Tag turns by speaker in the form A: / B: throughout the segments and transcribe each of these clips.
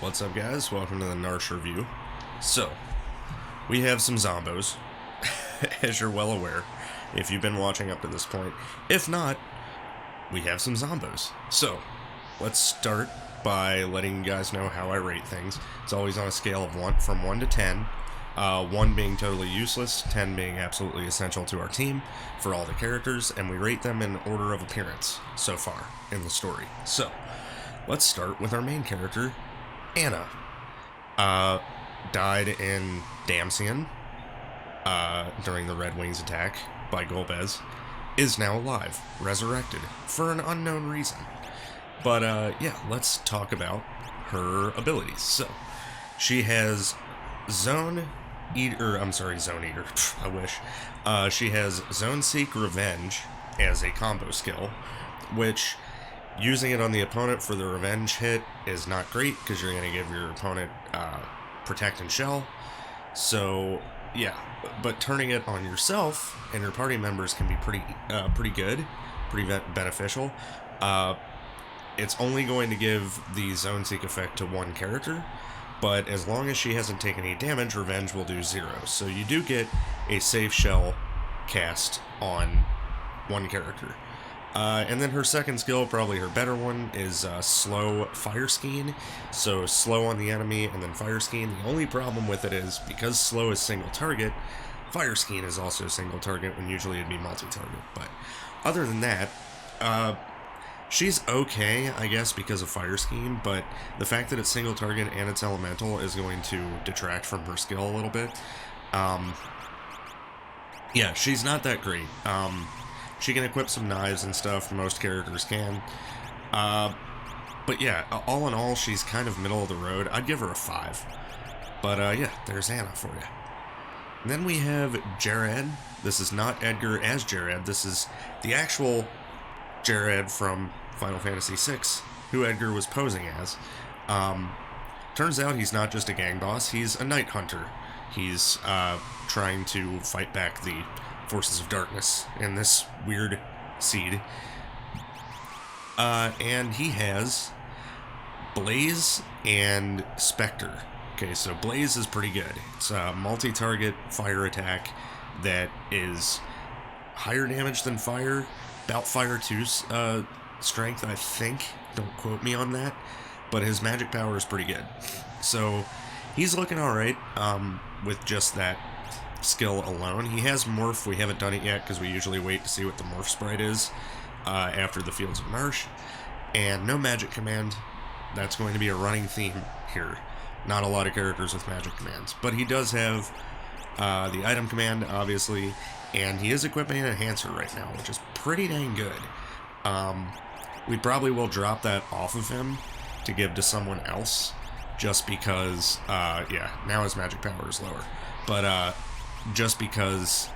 A: What's up, guys? Welcome to the Narshe review. So, we have some zombos, as you're well aware, if you've been watching up to this point. If not, we have some zombos. So, let's start by letting you guys know how I rate things. It's always on a scale of from 1 to 10. 1 being totally useless, 10 being absolutely essential to our team for all the characters, and we rate them in order of appearance so far in the story. So, let's start with our main character, Anna. Died in Damsian during the Red Wings attack by Golbez. Is now alive, resurrected, for an unknown reason. But yeah, let's talk about her abilities. So, she has Zone Eater, I wish. She has Zone Seek Revenge as a combo skill, which, using it on the opponent for the revenge hit is not great, because you're going to give your opponent Protect and Shell. So, yeah, but turning it on yourself and your party members can be pretty good, pretty beneficial. It's only going to give the Zone Seek effect to one character, but as long as she hasn't taken any damage, Revenge will do 0. So you do get a safe shell cast on one character. And then her second skill, probably her better one, is Slow Fire Skiing. So slow on the enemy and then Fire Skiing. The only problem with it is, because slow is single target, Fire Skiing is also single target when usually it'd be multi-target. But other than that, she's okay, I guess, because of Fire Skiing, but the fact that it's single target and it's elemental is going to detract from her skill a little bit. Yeah, she's not that great. She can equip some knives and stuff, most characters can. But yeah, all in all, she's kind of middle of the road. I'd give her a 5. But yeah, there's Anna for you. And then we have Jared. This is not Edgar as Jared. This is the actual Jared from Final Fantasy VI, who Edgar was posing as. Turns out he's not just a gang boss, he's a night hunter. He's trying to fight back the forces of darkness in this weird seed. And he has Blaze and Spectre. Okay, so Blaze is pretty good. It's a multi-target fire attack that is higher damage than fire, about Fire 2 strength, I think. Don't quote me on that. But his magic power is pretty good. So he's looking alright with just that skill alone. He has Morph. We haven't done it yet because we usually wait to see what the Morph sprite is after the Fields of Narshe. And no magic command. That's going to be a running theme here. Not a lot of characters with magic commands. But he does have the item command, obviously, and he is equipping an enhancer right now, which is pretty dang good. We probably will drop that off of him to give to someone else, just because, yeah, now his magic power is lower. But just because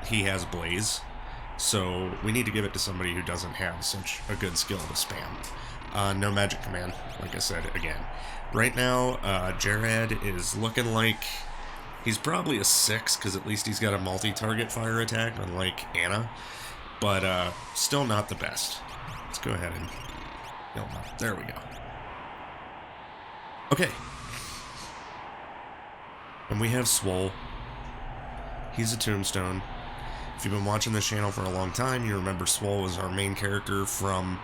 A: he has Blaze, so we need to give it to somebody who doesn't have such a good skill to spam. No magic command, like I said again. Right now, Jared is looking like he's probably a 6, because at least he's got a multi-target fire attack, unlike Anna, but still not the best. Let's go ahead and heal him up. There we go. Okay. And we have Swole. He's a tombstone. If you've been watching this channel for a long time, you remember Swole was our main character from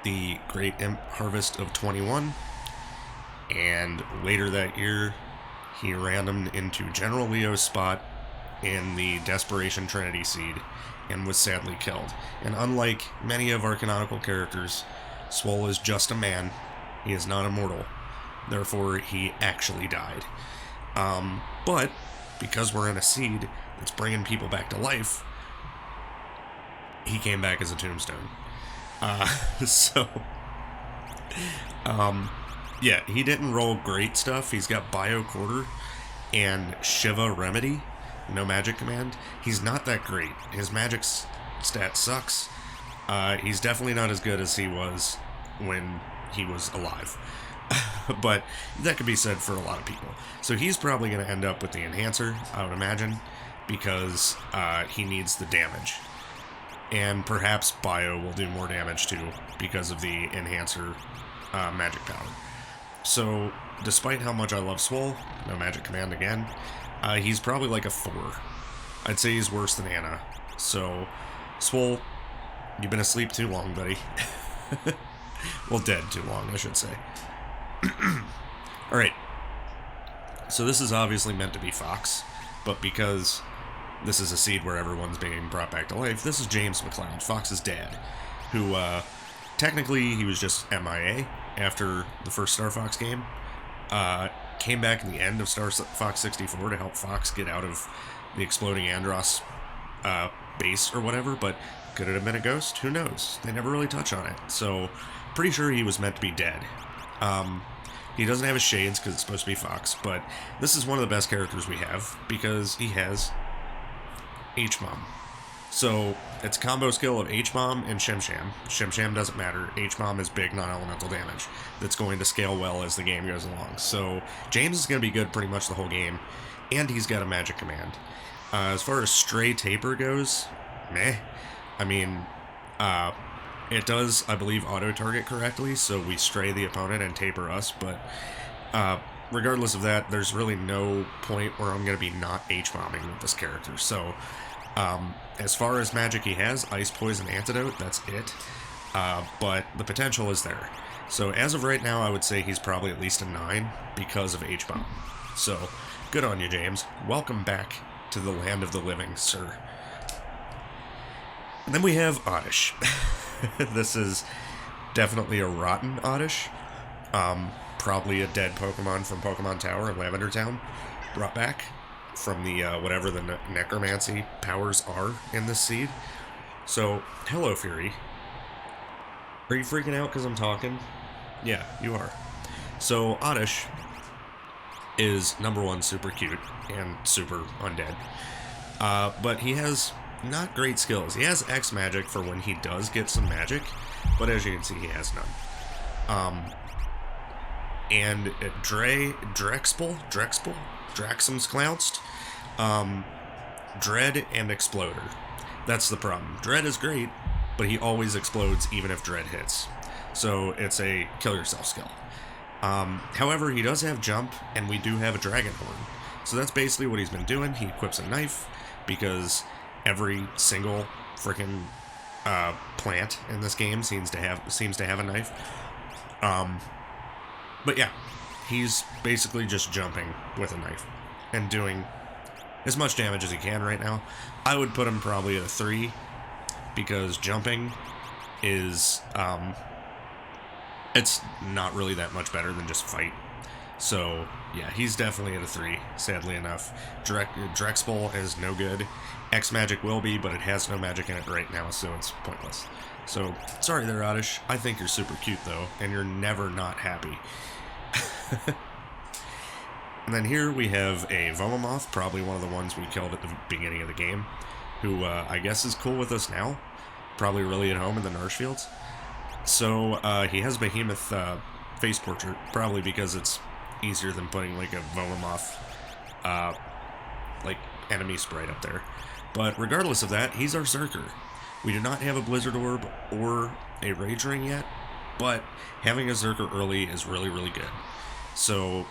A: the Great Imp Harvest of 21. And later that year, he randomed into General Leo's spot in the Desperation Trinity Seed and was sadly killed. And unlike many of our canonical characters, Swole is just a man. He is not immortal. Therefore, he actually died. But because we're in a seed that's bringing people back to life, he came back as a tombstone. Yeah, he didn't roll great stuff. He's got Bio Quarter and Shiva Remedy, no magic command. He's not that great. His magic stat sucks. He's definitely not as good as he was when he was alive. But that could be said for a lot of people. So he's probably going to end up with the Enhancer, I would imagine, because he needs the damage. And perhaps Bio will do more damage too, because of the Enhancer magic power. So, despite how much I love Swole, no magic command again, he's probably like a 4. I'd say he's worse than Anna. So, Swole, you've been asleep too long, buddy. Well, dead too long, I should say. Alright. So this is obviously meant to be Fox, but because this is a seed where everyone's being brought back to life, this is James McLean, Fox's dad, who, technically he was just MIA after the first Star Fox game. Came back in the end of Star Fox 64 to help Fox get out of the exploding Andros base or whatever, but could it have been a ghost? Who knows? They never really touch on it, so pretty sure he was meant to be dead. He doesn't have his shades because it's supposed to be Fox, but this is one of the best characters we have because he has H-Bomb. So it's a combo skill of H-Bomb and Shim-Sham. Shim-Sham doesn't matter. H-Bomb is big non-elemental damage that's going to scale well as the game goes along. So James is going to be good pretty much the whole game, and he's got a magic command. As far as Stray Taper goes, meh. I mean, it does, I believe, auto-target correctly, so we stray the opponent and taper us, but regardless of that, there's really no point where I'm going to be not H-bombing with this character. So, as far as magic he has, Ice Poison Antidote, that's it, but the potential is there. So as of right now, I would say he's probably at least a 9 because of H-Bomb. So, good on you, James. Welcome back to the land of the living, sir. And then we have Oddish. This is definitely a rotten Oddish. Probably a dead Pokemon from Pokemon Tower in Lavender Town, brought back from the whatever the necromancy powers are in this seed. So, hello, Fury. Are you freaking out because I'm talking? Yeah, you are. So, Oddish is, number one, super cute and super undead. But he has not great skills. He has X magic for when he does get some magic, but as you can see, he has none. And Draxum's Clounced, Dread and Exploder. That's the problem. Dread is great, but he always explodes even if Dread hits. So it's a kill yourself skill. However, he does have Jump, and we do have a Dragon Horn. So that's basically what he's been doing. He equips a knife, because every single freaking plant in this game seems to have a knife. But yeah, he's basically just jumping with a knife and doing as much damage as he can right now. I would put him probably at a 3 because jumping is it's not really that much better than just fight. So yeah, he's definitely at a 3, sadly enough. Drexball is no good. X magic will be, but it has no magic in it right now, so it's pointless. So, sorry there, Oddish. I think you're super cute, though, and you're never not happy. And then here we have a Volamoth, probably one of the ones we killed at the beginning of the game, who I guess is cool with us now. Probably really at home in the Narshe fields. So, he has Behemoth face portrait, probably because it's easier than putting like a Volamoth like enemy sprite up there. But regardless of that, he's our Zerker. We do not have a Blizzard Orb or a Rage Ring yet, but having a Zerker early is really, really good. So,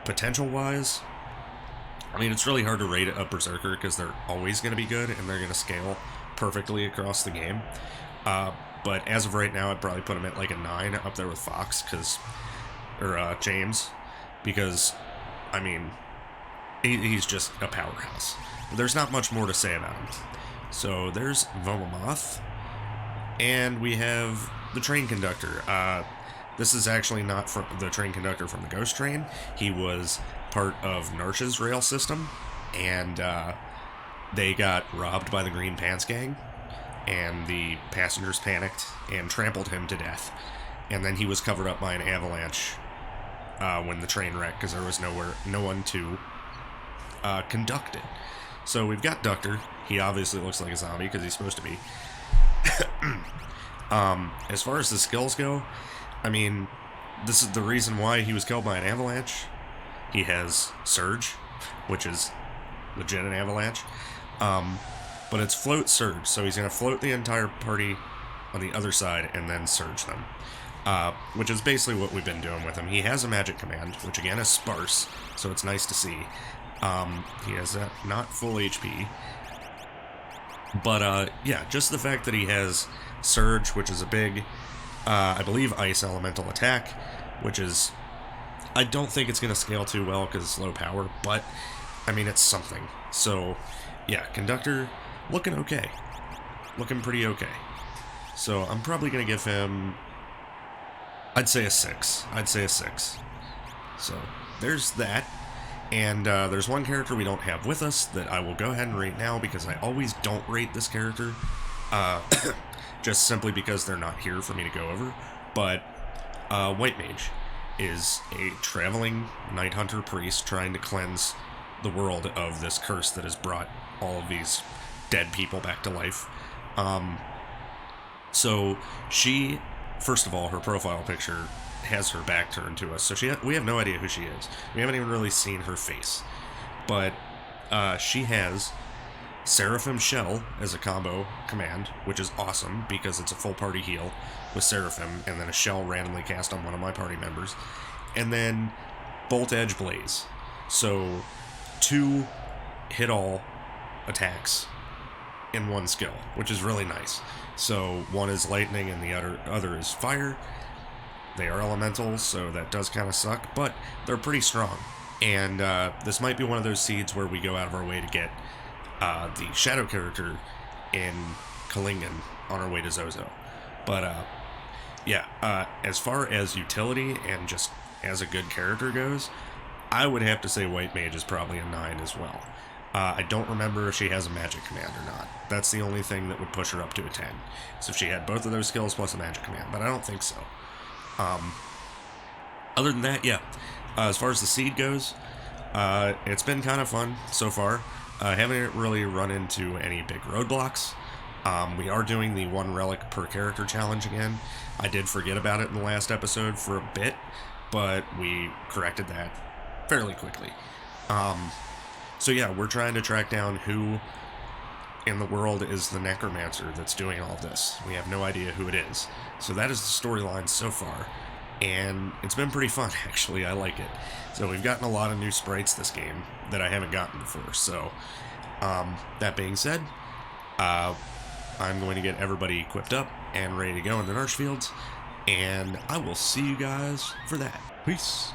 A: potential-wise, I mean, it's really hard to rate a Berserker because they're always going to be good and they're going to scale perfectly across the game. But as of right now, I'd probably put him at like a 9 up there with Fox, or James, because, I mean, he's just a powerhouse. There's not much more to say about him. So there's Volamoth, and we have the train conductor. This is actually not from the train conductor from the Ghost Train. He was part of Narshe's rail system, and they got robbed by the Green Pants Gang, and the passengers panicked and trampled him to death. And then he was covered up by an avalanche when the train wrecked, because there was no one to conduct it. So we've got Ductor. He obviously looks like a zombie because he's supposed to be. As far as the skills go, I mean, this is the reason why he was killed by an avalanche. He has Surge, which is legit an avalanche. But it's Float Surge, so he's going to float the entire party on the other side and then surge them. which is basically what we've been doing with him. He has a magic command, which again is sparse, so it's nice to see. He has not full HP. But, yeah, just the fact that he has Surge, which is a big, I believe, ice elemental attack, which is, I don't think it's going to scale too well because it's low power, but, I mean, it's something. So, yeah, Conductor, looking okay. Looking pretty okay. So, I'm probably going to give him, I'd say a 6. So, there's that. And there's one character we don't have with us that I will go ahead and rate now because I always don't rate this character. Just simply because they're not here for me to go over. But White Mage is a traveling Night Hunter priest trying to cleanse the world of this curse that has brought all of these dead people back to life. So she, first of all, her profile picture has her back turned to us, so we have no idea who she is. We haven't even really seen her face. But she has Seraphim Shell as a combo command, which is awesome because it's a full party heal with Seraphim, and then a shell randomly cast on one of my party members. And then Bolt Edge Blaze. So 2 hit all attacks in one skill, which is really nice. So one is lightning and the other is fire. They are elementals, so that does kind of suck, but they're pretty strong. And this might be one of those seeds where we go out of our way to get the shadow character in Klingon on our way to Zozo. But yeah, as far as utility and just as a good character goes, I would have to say White Mage is probably a 9 as well. I don't remember if she has a magic command or not. That's the only thing that would push her up to a 10. So if she had both of those skills plus a magic command, but I don't think so. Other than that, yeah. As far as the seed goes, it's been kind of fun so far. Haven't really run into any big roadblocks. We are doing the 1 relic per character challenge again. I did forget about it in the last episode for a bit, but we corrected that fairly quickly. So yeah, we're trying to track down who in the world is the Necromancer that's doing all this. We have no idea who it is. So that is the storyline so far, and it's been pretty fun, actually. I like it. So we've gotten a lot of new sprites this game that I haven't gotten before. So that being said, I'm going to get everybody equipped up and ready to go in the Narshe fields, and I will see you guys for that. Peace.